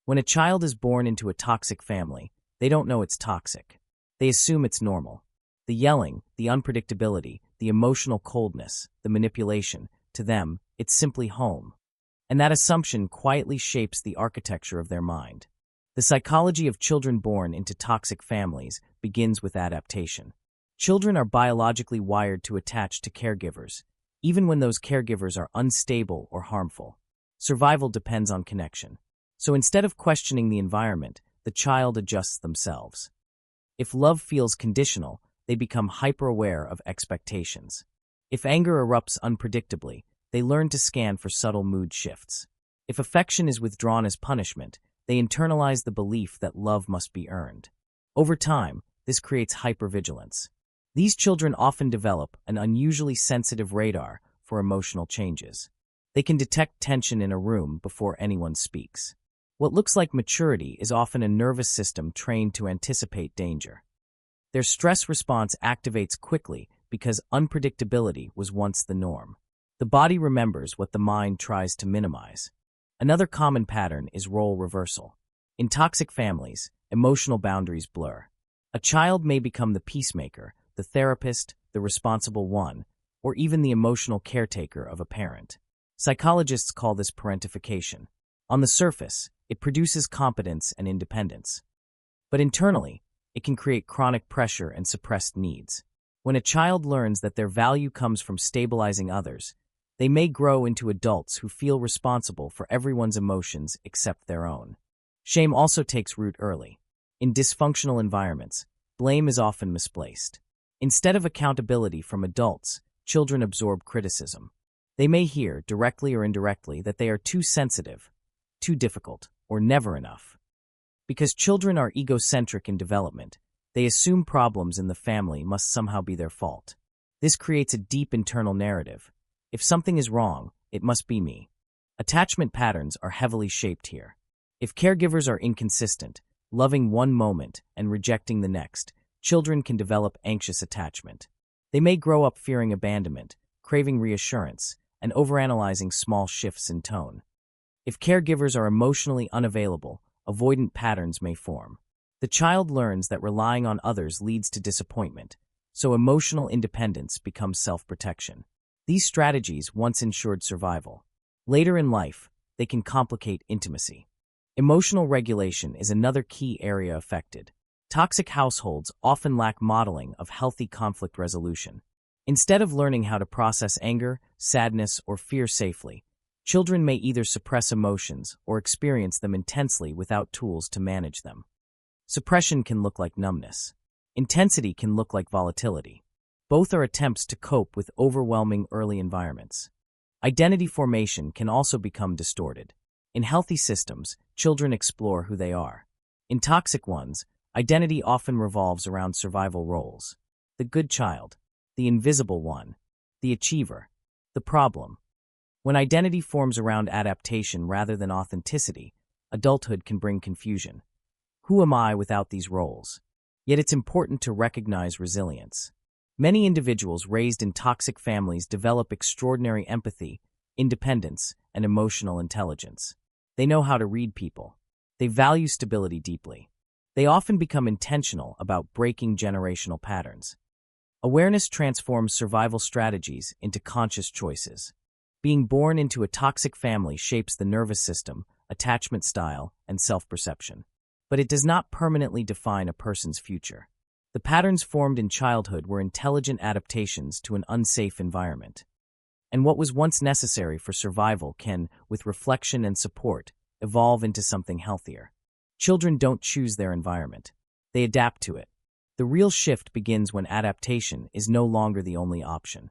When a child is born into a toxic family, they don't know it's toxic. They assume it's normal. The yelling, the unpredictability, the emotional coldness, the manipulation, to them, it's simply home. And that assumption quietly shapes the architecture of their mind. The psychology of children born into toxic families begins with adaptation. Children are biologically wired to attach to caregivers, even when those caregivers are unstable or harmful. Survival depends on connection. So instead of questioning the environment, the child adjusts themselves. If love feels conditional, they become hyper-aware of expectations. If anger erupts unpredictably, they learn to scan for subtle mood shifts. If affection is withdrawn as punishment, they internalize the belief that love must be earned. Over time, this creates hypervigilance. These children often develop an unusually sensitive radar for emotional changes. They can detect tension in a room before anyone speaks. What looks like maturity is often a nervous system trained to anticipate danger. Their stress response activates quickly because unpredictability was once the norm. The body remembers what the mind tries to minimize. Another common pattern is role reversal. In toxic families, emotional boundaries blur. A child may become the peacemaker, the therapist, the responsible one, or even the emotional caretaker of a parent. Psychologists call this parentification. On the surface, it produces competence and independence. But internally, it can create chronic pressure and suppressed needs. When a child learns that their value comes from stabilizing others, they may grow into adults who feel responsible for everyone's emotions except their own. Shame also takes root early. In dysfunctional environments, blame is often misplaced. Instead of accountability from adults, children absorb criticism. They may hear, directly or indirectly, that they are too sensitive, too difficult, or never enough. Because children are egocentric in development, they assume problems in the family must somehow be their fault. This creates a deep internal narrative. If something is wrong, it must be me. Attachment patterns are heavily shaped here. If caregivers are inconsistent, loving one moment and rejecting the next, children can develop anxious attachment. They may grow up fearing abandonment, craving reassurance, and overanalyzing small shifts in tone. If caregivers are emotionally unavailable, avoidant patterns may form. The child learns that relying on others leads to disappointment, so emotional independence becomes self-protection. These strategies once ensured survival. Later in life, they can complicate intimacy. Emotional regulation is another key area affected. Toxic households often lack modeling of healthy conflict resolution. Instead of learning how to process anger, sadness, or fear safely, children may either suppress emotions or experience them intensely without tools to manage them. Suppression can look like numbness. Intensity can look like volatility. Both are attempts to cope with overwhelming early environments. Identity formation can also become distorted. In healthy systems, children explore who they are. In toxic ones, identity often revolves around survival roles. The good child, the invisible one, the achiever, the problem. When identity forms around adaptation rather than authenticity, adulthood can bring confusion. Who am I without these roles? Yet it's important to recognize resilience. Many individuals raised in toxic families develop extraordinary empathy, independence, and emotional intelligence. They know how to read people. They value stability deeply. They often become intentional about breaking generational patterns. Awareness transforms survival strategies into conscious choices. Being born into a toxic family shapes the nervous system, attachment style, and self-perception. But it does not permanently define a person's future. The patterns formed in childhood were intelligent adaptations to an unsafe environment. And what was once necessary for survival can, with reflection and support, evolve into something healthier. Children don't choose their environment. They adapt to it. The real shift begins when adaptation is no longer the only option.